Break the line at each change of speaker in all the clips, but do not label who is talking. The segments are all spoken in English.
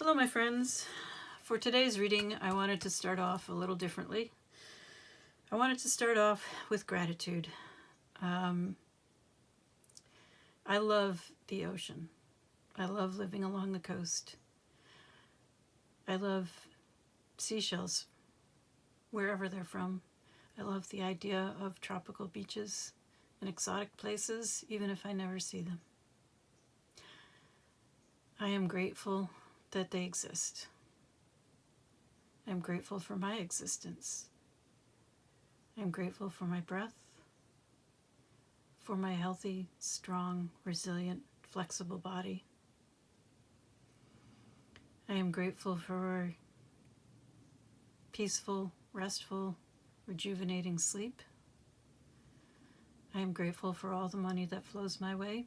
Hello, my friends. For today's reading, I wanted to start off a little differently. I wanted to start off with gratitude. I love the ocean. I love living along the coast. I love seashells, wherever they're from. I love the idea of tropical beaches and exotic places, even if I never see them. I am grateful that they exist. I'm grateful for my existence. I'm grateful for my breath, for my healthy, strong, resilient, flexible body. I am grateful for peaceful, restful, rejuvenating sleep. I am grateful for all the money that flows my way.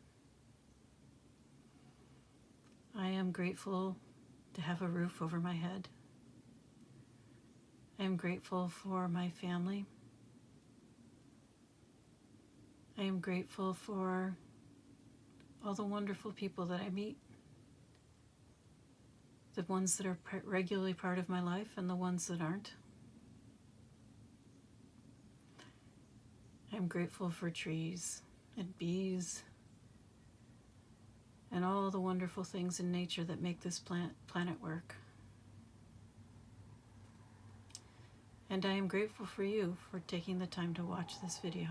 I am grateful to have a roof over my head. I am grateful for my family. I am grateful for all the wonderful people that I meet, the ones that are regularly part of my life and the ones that aren't. I'm grateful for trees and bees and all the wonderful things in nature that make this planet work. And I am grateful for you for taking the time to watch this video.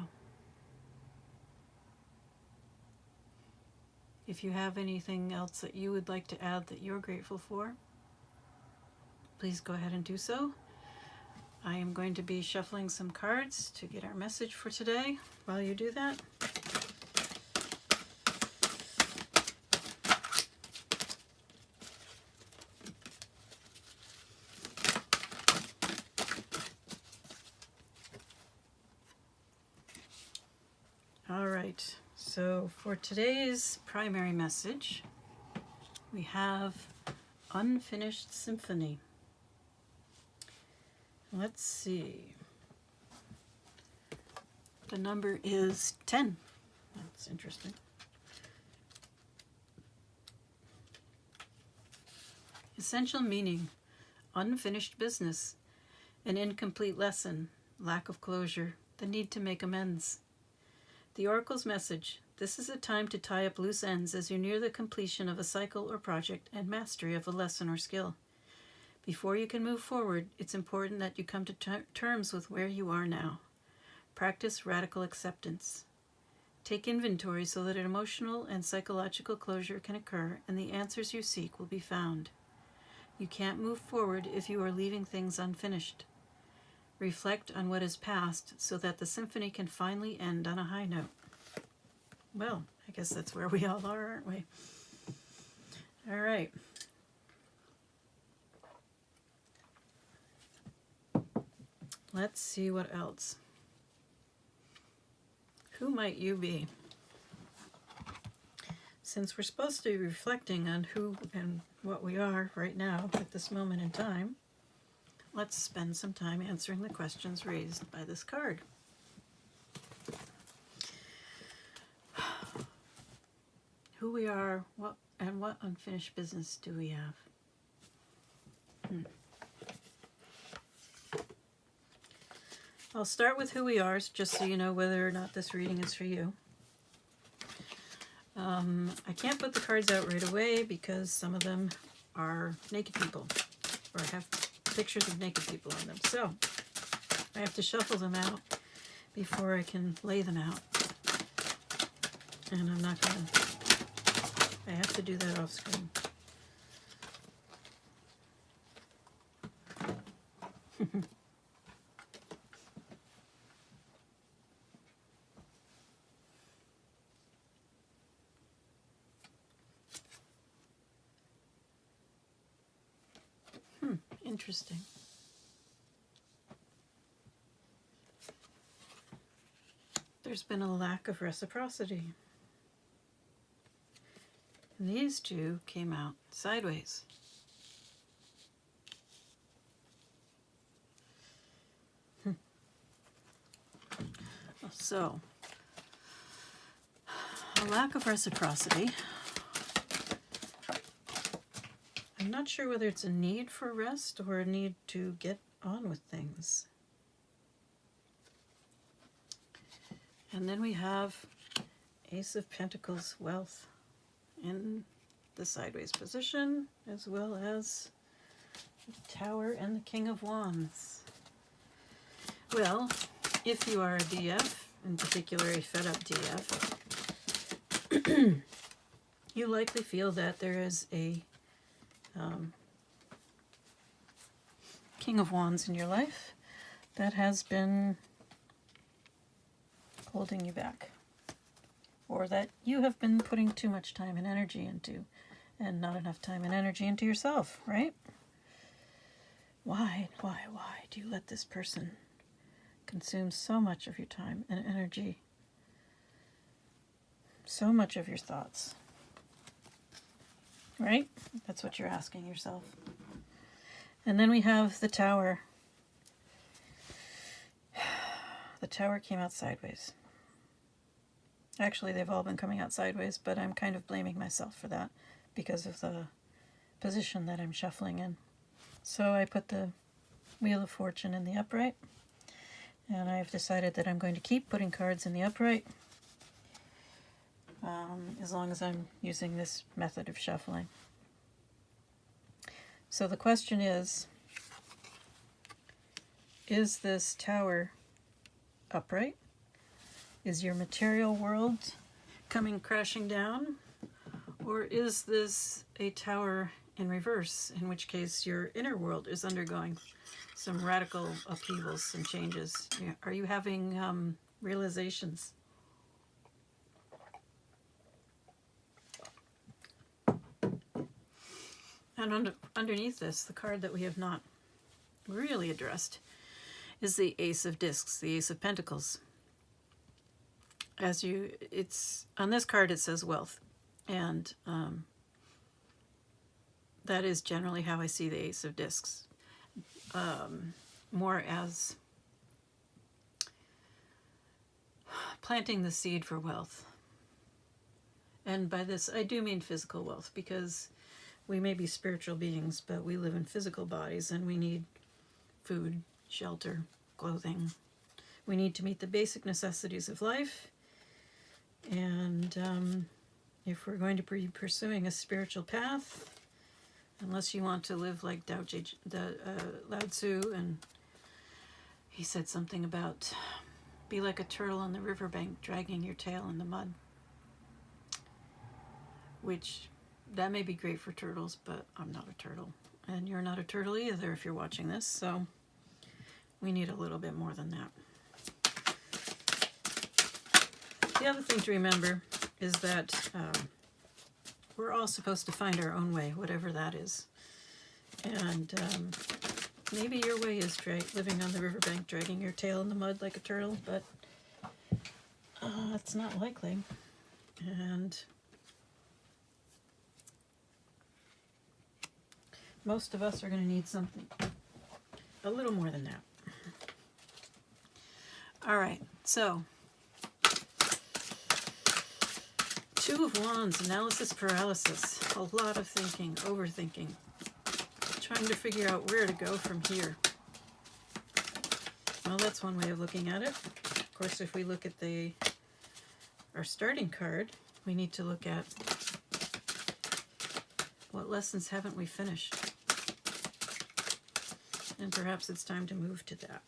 If you have anything else that you would like to add that you're grateful for, please go ahead and do so. I am going to be shuffling some cards to get our message for today. While you do that, all right, so for today's primary message, we have Unfinished Symphony. Let's see. The number is 10. That's interesting. Essential meaning: unfinished business, an incomplete lesson, lack of closure, the need to make amends. The Oracle's message: this is a time to tie up loose ends as you near the completion of a cycle or project and mastery of a lesson or skill. Before you can move forward, it's important that you come to terms with where you are now. Practice radical acceptance. Take inventory so that an emotional and psychological closure can occur and the answers you seek will be found. You can't move forward if you are leaving things unfinished. Reflect on what is past so that the symphony can finally end on a high note. Well, I guess that's where we all are, aren't we? All right. Let's see what else. Who might you be? Since we're supposed to be reflecting on who and what we are right now at this moment in time, let's spend some time answering the questions raised by this card. Who we are, what unfinished business do we have? I'll start with who we are, just so you know whether or not this reading is for you. I can't put the cards out right away because some of them are naked people or have pictures of naked people on them. So I have to shuffle them out before I can lay them out. And I have to do that off screen. Interesting. There's been a lack of reciprocity. And these two came out sideways. So, a lack of reciprocity. I I'm not sure whether it's a need for rest or a need to get on with things. And then we have Ace of Pentacles, wealth, in the sideways position, as well as the Tower and the King of Wands. Well, if you are a DF, in particular a fed up DF, you likely feel that there is a King of Wands in your life that has been holding you back, or that you have been putting too much time and energy into, and not enough time and energy into yourself, right? Why do you let this person consume so much of your time and energy, so much of your thoughts? Right? That's what you're asking yourself. And then we have the Tower. The Tower came out sideways. Actually, they've all been coming out sideways, but I'm kind of blaming myself for that because of the position that I'm shuffling in. So I put the Wheel of Fortune in the upright, and I've decided that I'm going to keep putting cards in the upright as long as I'm using this method of shuffling. So the question is this Tower upright? Is your material world coming crashing down? Or is this a Tower in reverse, in which case your inner world is undergoing some radical upheavals, some changes? Are you having realizations? And underneath this, the card that we have not really addressed is the Ace of Discs, the Ace of Pentacles. It's on this card it says wealth, and that is generally how I see the Ace of Discs, more as planting the seed for wealth. And by this I do mean physical wealth, because we may be spiritual beings, but we live in physical bodies, and we need food, shelter, clothing. We need to meet the basic necessities of life. And if we're going to be pursuing a spiritual path, unless you want to live like Lao Tzu, and he said something about be like a turtle on the riverbank dragging your tail in the mud, which that may be great for turtles, but I'm not a turtle, and you're not a turtle either if you're watching this, so we need a little bit more than that. The other thing to remember is that we're all supposed to find our own way, whatever that is. And maybe your way is living on the riverbank, dragging your tail in the mud like a turtle, but it's not likely. And most of us are going to need something a little more than that. All right, so Two of Wands, analysis paralysis, a lot of thinking, overthinking, trying to figure out where to go from here. Well, that's one way of looking at it. Of course, if we look at our starting card, we need to look at what lessons haven't we finished? And perhaps it's time to move to that.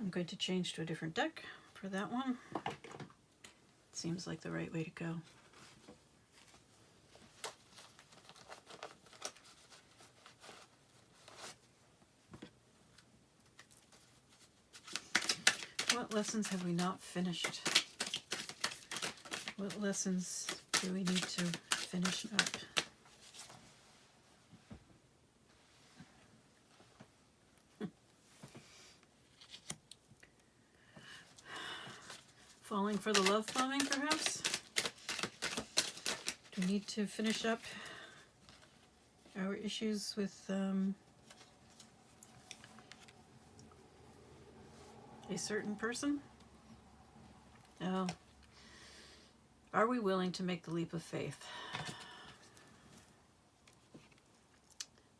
I'm going to change to a different deck for that one. Seems like the right way to go. What lessons have we not finished? What lessons do we need to finish up? Falling for the love bombing, perhaps? Do we need to finish up our issues with a certain person? Oh, Are we willing to make the leap of faith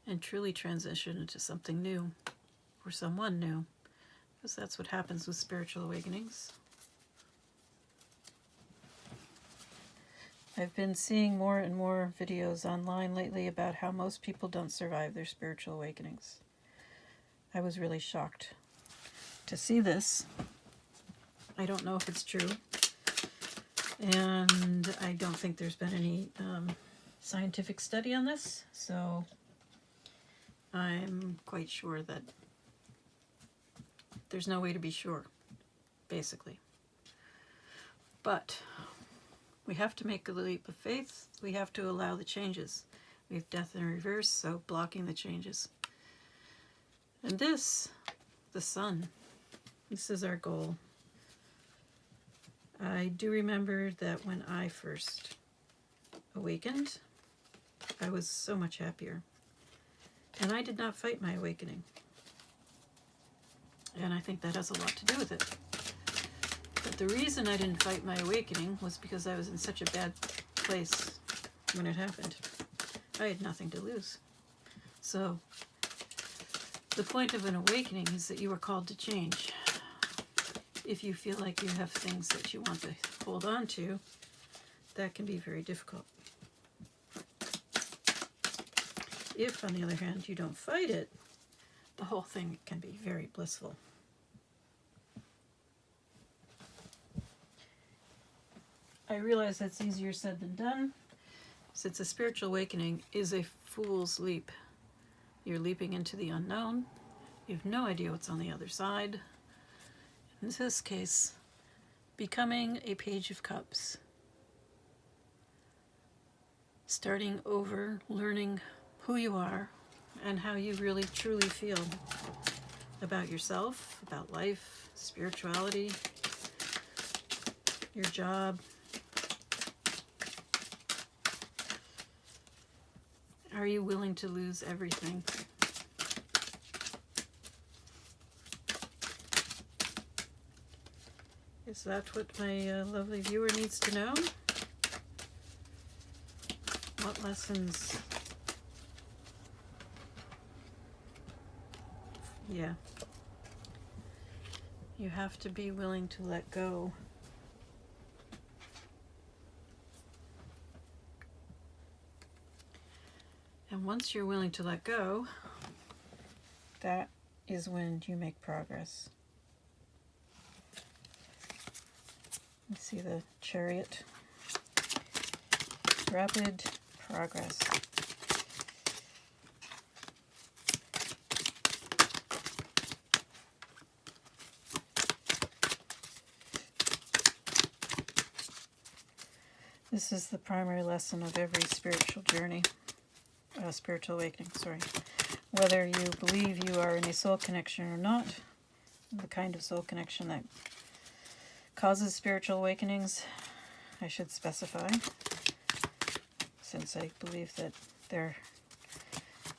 and truly transition into something new or someone new? Because that's what happens with spiritual awakenings. I've been seeing more and more videos online lately about how most people don't survive their spiritual awakenings. I was really shocked to see this. I don't know if it's true. And I don't think there's been any scientific study on this. So I'm quite sure that there's no way to be sure, basically. But we have to make a leap of faith. We have to allow the changes. We have death in reverse, so blocking the changes. And this, the sun, this is our goal. I do remember that when I first awakened, I was so much happier. And I did not fight my awakening. And I think that has a lot to do with it. But the reason I didn't fight my awakening was because I was in such a bad place when it happened. I had nothing to lose. So the point of an awakening is that you are called to change. If you feel like you have things that you want to hold on to, that can be very difficult. If, on the other hand, you don't fight it, the whole thing can be very blissful. I realize that's easier said than done, since a spiritual awakening is a fool's leap. You're leaping into the unknown. You have no idea what's on the other side. In this case, becoming a Page of Cups. Starting over, learning who you are and how you really truly feel about yourself, about life, spirituality, your job. Are you willing to lose everything? Is that what my lovely viewer needs to know? What lessons? Yeah. You have to be willing to let go. And once you're willing to let go, that is when you make progress. You see the Chariot. Rapid progress. This is the primary lesson of every spiritual journey, spiritual awakening, sorry. Whether you believe you are in a soul connection or not, the kind of soul connection that causes spiritual awakenings, I should specify, since I believe that they're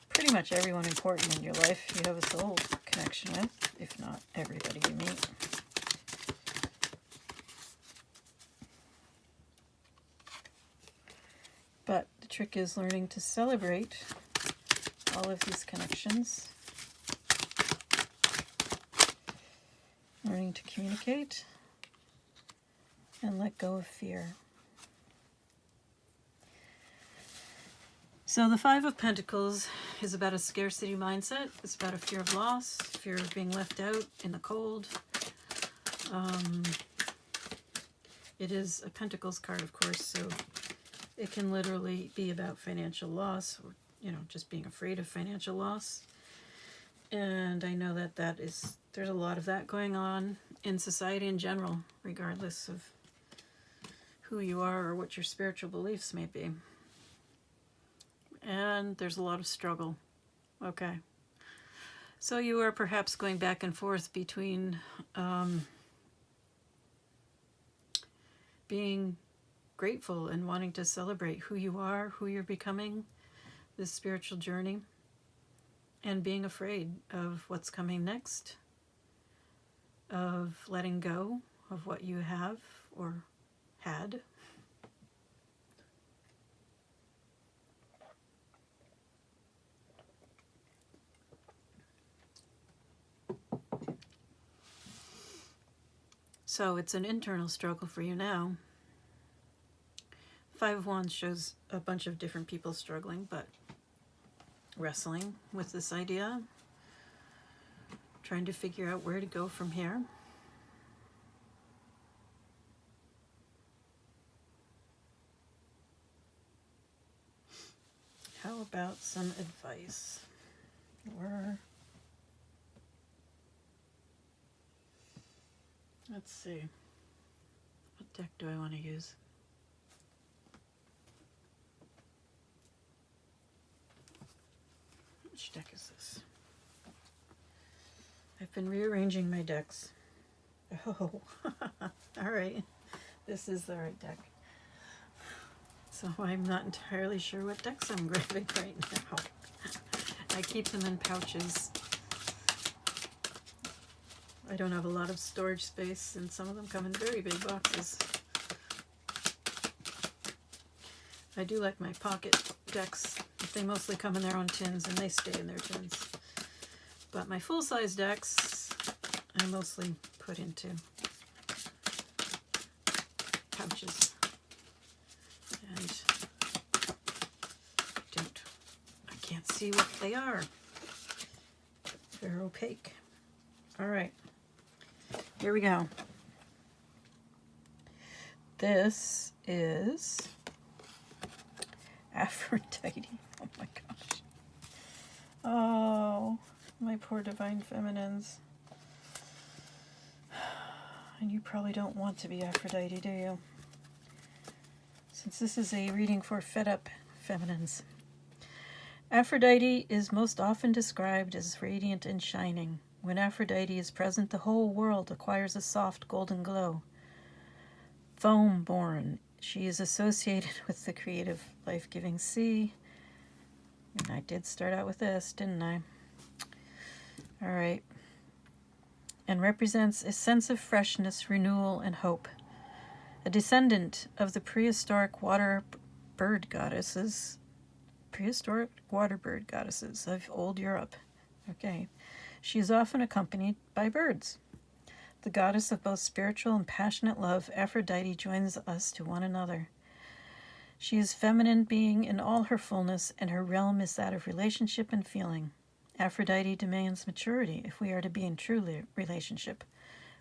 pretty much everyone important in your life you have a soul connection with, if not everybody you meet. But the trick is learning to celebrate all of these connections, learning to communicate, and let go of fear. So the Five of Pentacles is about a scarcity mindset. It's about a fear of loss, fear of being left out in the cold. It is a Pentacles card, of course, so it can literally be about financial loss, or, just being afraid of financial loss. And I know that there's a lot of that going on in society in general, regardless of who you are or what your spiritual beliefs may be. And there's a lot of struggle. Okay. So you are perhaps going back and forth between being grateful and wanting to celebrate who you are, who you're becoming, this spiritual journey, and being afraid of what's coming next, of letting go of what you have or had, So it's an internal struggle for you now. Five of Wands shows a bunch of different people struggling, but wrestling with this idea, trying to figure out where to go from here. How about some advice? Let's see. What deck do I want to use? Which deck is this? I've been rearranging my decks. Oh, all right. This is the right deck. So I'm not entirely sure what decks I'm grabbing right now. I keep them in pouches. I don't have a lot of storage space, and some of them come in very big boxes. I do like my pocket decks. They mostly come in their own tins, and they stay in their tins. But my full-size decks, I mostly put into pouches. And I can't see what they are. They're opaque. All right, here we go. This is Aphrodite. Oh my gosh. Oh, my poor divine feminines. And you probably don't want to be Aphrodite, do you? Since this is a reading for fed up feminines. Aphrodite is most often described as radiant and shining. When Aphrodite is present, the whole world acquires a soft golden glow. Foam-born, she is associated with the creative, life-giving sea. And I did start out with this, didn't I? All right. And represents a sense of freshness, renewal, and hope. A descendant of the prehistoric water bird goddesses of old Europe. Okay. She is often accompanied by birds. The goddess of both spiritual and passionate love, Aphrodite joins us to one another. She is feminine being in all her fullness, and her realm is that of relationship and feeling. Aphrodite demands maturity if we are to be in true relationship.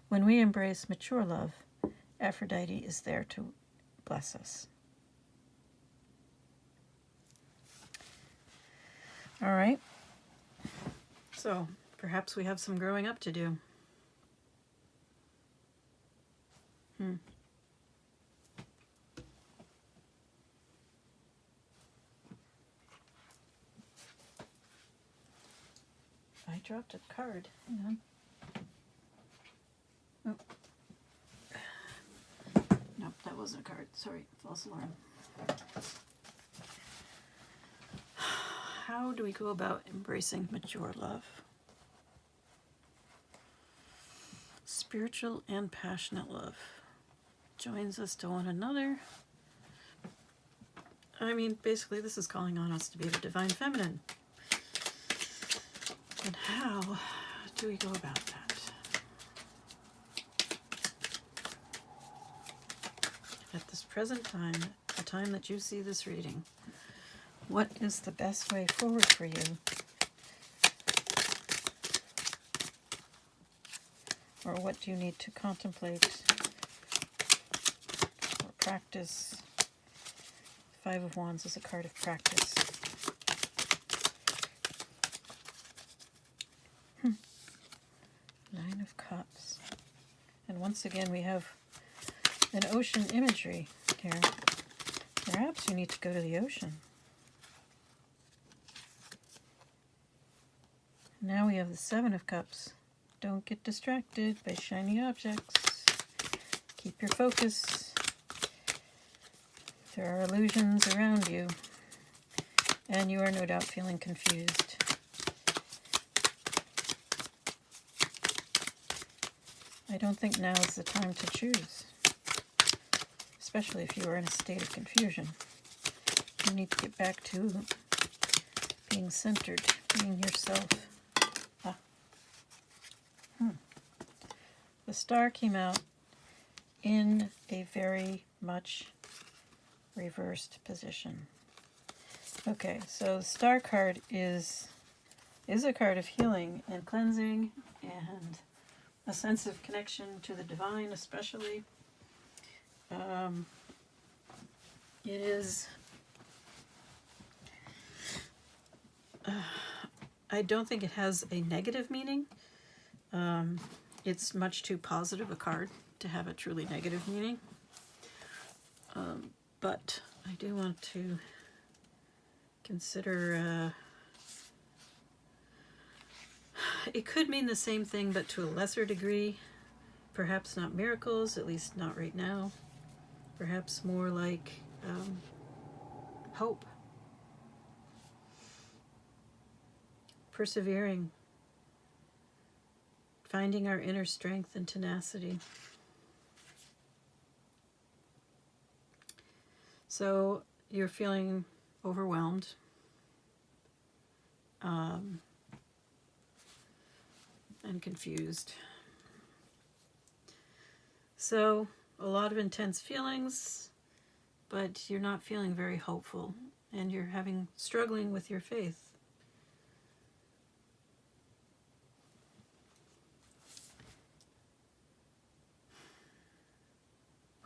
When we embrace mature love, Aphrodite is there to bless us. All right. So perhaps we have some growing up to do. I dropped a card. Hang on. Oh. Nope, that wasn't a card. Sorry, false alarm. How do we go about embracing mature love? Spiritual and passionate love joins us to one another. I mean, basically, this is calling on us to be the divine feminine. And how do we go about that? At this present time, the time that you see this reading, what is the best way forward for you? Or what do you need to contemplate or practice? Five of Wands is a card of practice. Nine of Cups. And once again, we have an ocean imagery here. Perhaps you need to go to the ocean. Now we have the Seven of Cups. Don't get distracted by shiny objects. Keep your focus. There are illusions around you, and you are no doubt feeling confused. I don't think now is the time to choose, especially if you are in a state of confusion. You need to get back to being centered, being yourself. The star came out, in a very much reversed position. Okay, so the Star card is a card of healing and cleansing and a sense of connection to the divine, especially. It is... I don't think it has a negative meaning. It's much too positive a card to have a truly negative meaning. But I do want to consider... it could mean the same thing, but to a lesser degree. Perhaps not miracles, at least not right now. Perhaps more like hope. Persevering. Finding our inner strength and tenacity. So you're feeling overwhelmed. And confused. So a lot of intense feelings, but you're not feeling very hopeful, and you're struggling with your faith.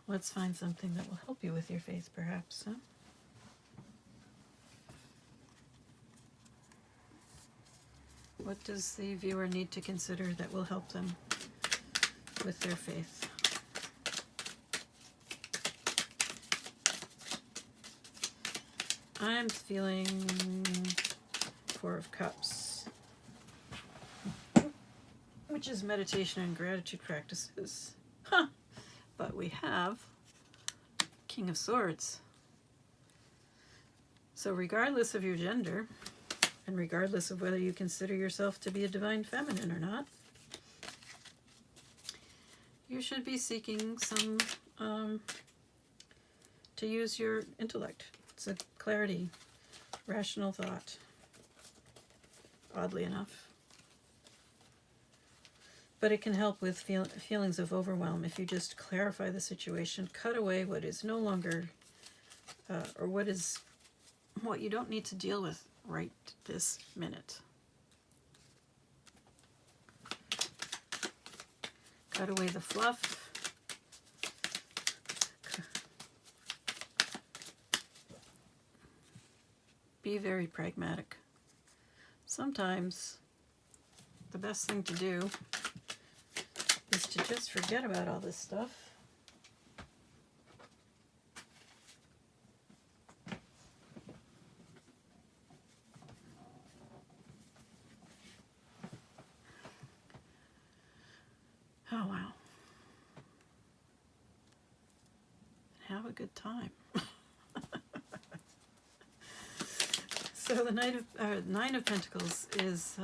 Let's find something that will help you with your faith, perhaps, huh? What does the viewer need to consider that will help them with their faith? I'm feeling Four of Cups, which is meditation and gratitude practices. Huh. But we have King of Swords. So regardless of your gender, and regardless of whether you consider yourself to be a divine feminine or not, you should be seeking some, to use your intellect. It's a clarity, rational thought, oddly enough. But it can help with feelings of overwhelm if you just clarify the situation, cut away what is no longer, or what you don't need to deal with right this minute. Cut away the fluff. Be very pragmatic. Sometimes the best thing to do is to just forget about all this stuff. Oh, wow. Have a good time. So the Nine of Pentacles is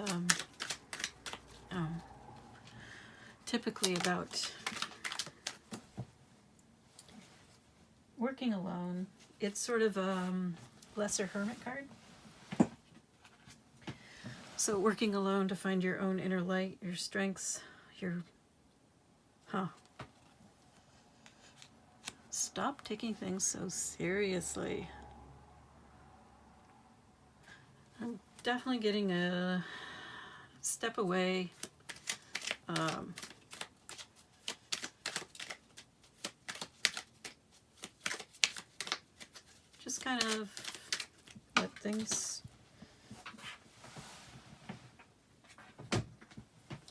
typically about working alone. It's sort of a lesser hermit card. So working alone to find your own inner light, your strengths, Stop taking things so seriously. I'm definitely getting a step away. Just kind of let things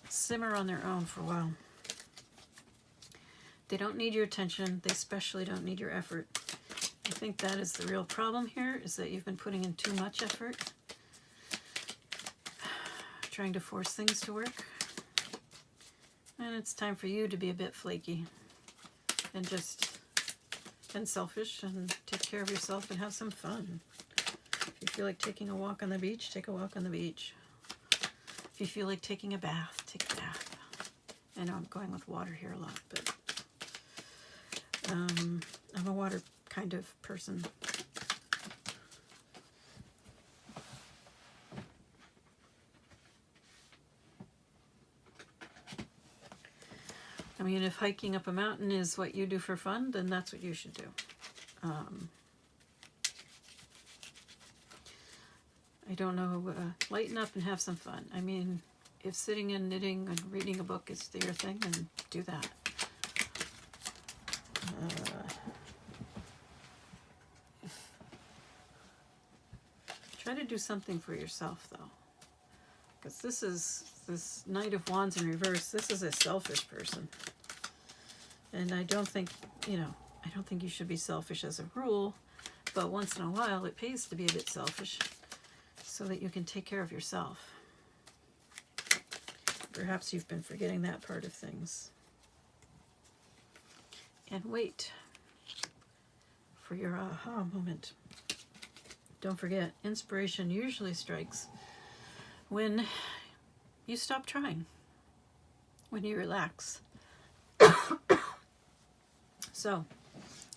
simmer on their own for a while. They don't need your attention. They especially don't need your effort. I think that is the real problem here, is that you've been putting in too much effort, trying to force things to work. And it's time for you to be a bit flaky and selfish and take care of yourself and have some fun. If you feel like taking a walk on the beach, take a walk on the beach. If you feel like taking a bath, take a bath. I know I'm going with water here a lot, but I'm a water kind of person. I mean, if hiking up a mountain is what you do for fun, then that's what you should do. I don't know, lighten up and have some fun. I mean, if sitting and knitting and reading a book is your thing, then do that. Try to do something for yourself, though. Because this Knight of Wands in reverse, this is a selfish person. And I don't think, I don't think you should be selfish as a rule, but once in a while it pays to be a bit selfish so that you can take care of yourself. Perhaps you've been forgetting that part of things. And wait for your aha moment. Don't forget, inspiration usually strikes when you stop trying, when you relax. So,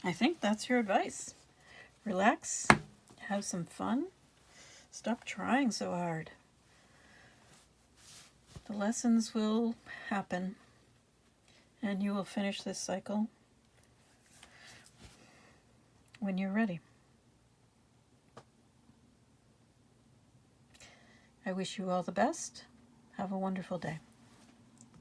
I think that's your advice. Relax, have some fun, stop trying so hard. The lessons will happen, and you will finish this cycle when you're ready. I wish you all the best. Have a wonderful day.